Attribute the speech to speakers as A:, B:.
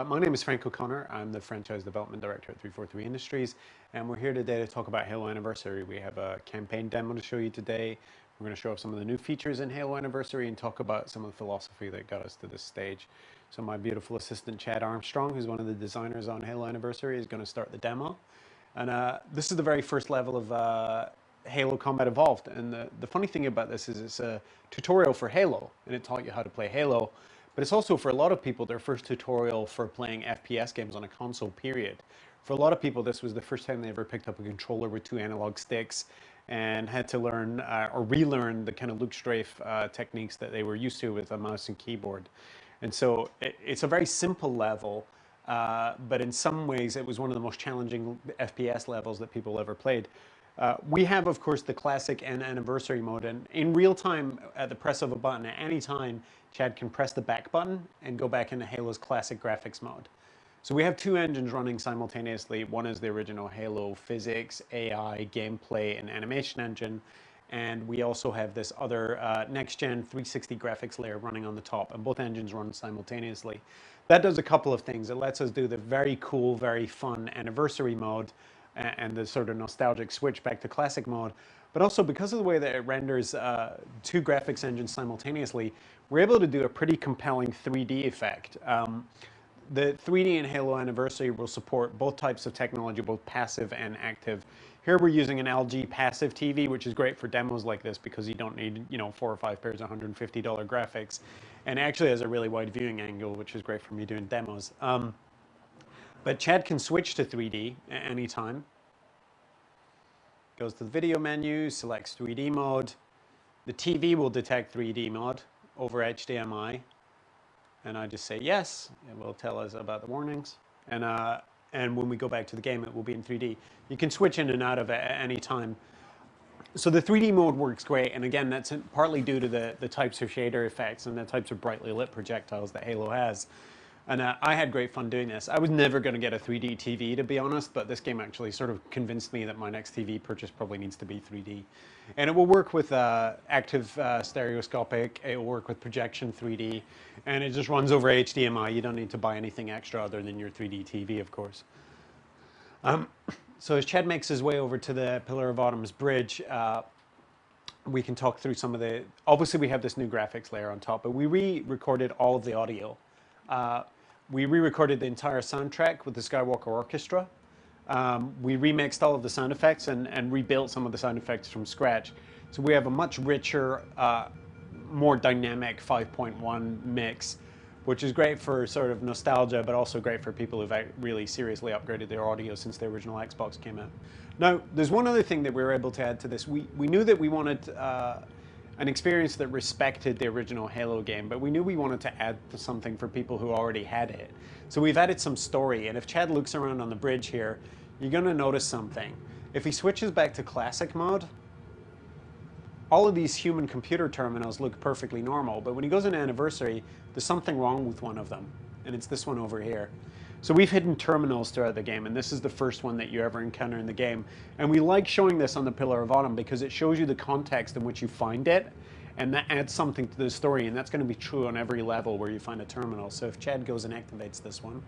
A: My name is Frank O'Connor. I'm the Franchise Development Director at 343 Industries, and we're here today to talk about Halo Anniversary. We have a campaign demo to show you today. We're going to show off some of the new features in Halo Anniversary and talk about some of the philosophy that got us to this stage. So my beautiful assistant, Chad Armstrong, who's one of the designers on Halo Anniversary, is going to start the demo. And this is the very first level of Halo Combat Evolved. And the funny thing about this is it's a tutorial for Halo, and it taught you how to play Halo. But it's also, for a lot of people, their first tutorial for playing FPS games on a console, period. For a lot of people, this was the first time they ever picked up a controller with 2 analog sticks and had to learn or relearn the kind of look strafe techniques that they were used to with a mouse and keyboard. And so it's a very simple level, but in some ways it was one of the most challenging FPS levels that people ever played. We have, of course, the classic and anniversary mode, and in real time, at the press of a button at any time, Chad can press the back button and go back into Halo's classic graphics mode. So we have 2 engines running simultaneously. One is the original Halo physics, AI, gameplay, and animation engine, and we also have this other next-gen 360 graphics layer running on the top, and both engines run simultaneously. That does a couple of things. It lets us do the very cool, very fun anniversary mode, and the sort of nostalgic switch back to classic mode. But also, because of the way that it renders 2 graphics engines simultaneously, we're able to do a pretty compelling 3D effect. The 3D in Halo Anniversary will support both types of technology, both passive and active. Here we're using an LG passive TV, which is great for demos like this because you don't need, 4 or 5 pairs of $150 graphics. And actually has a really wide viewing angle, which is great for me doing demos. But Chad can switch to 3D at any time. Goes to the video menu, selects 3D mode. The TV will detect 3D mode over HDMI. And I just say yes. It will tell us about the warnings. And when we go back to the game, it will be in 3D. You can switch in and out of it at any time. So the 3D mode works great. And again, that's partly due to the types of shader effects and the types of brightly lit projectiles that Halo has. And I had great fun doing this. I was never going to get a 3D TV, to be honest, but this game actually sort of convinced me that my next TV purchase probably needs to be 3D. And it will work with active stereoscopic, it will work with projection 3D, and it just runs over HDMI. You don't need to buy anything extra other than your 3D TV, of course. So as Chad makes his way over to the Pillar of Autumn's bridge, we can talk through some of the... Obviously, we have this new graphics layer on top, but we re-recorded all of the audio. We re-recorded the entire soundtrack with the Skywalker Orchestra. We remixed all of the sound effects and rebuilt some of the sound effects from scratch. So we have a much richer, more dynamic 5.1 mix, which is great for sort of nostalgia, but also great for people who've really seriously upgraded their audio since the original Xbox came out. Now, there's one other thing that we were able to add to this. We knew that we wanted an experience that respected the original Halo game, but we knew we wanted to add something for people who already had it. So we've added some story, and if Chad looks around on the bridge here, you're going to notice something. If he switches back to classic mode, all of these human computer terminals look perfectly normal, but when he goes into Anniversary, there's something wrong with one of them, and it's this one over here. So we've hidden terminals throughout the game, and this is the first one that you ever encounter in the game. And we like showing this on the Pillar of Autumn because it shows you the context in which you find it, and that adds something to the story, and that's going to be true on every level where you find a terminal. So if Chad goes and activates this one,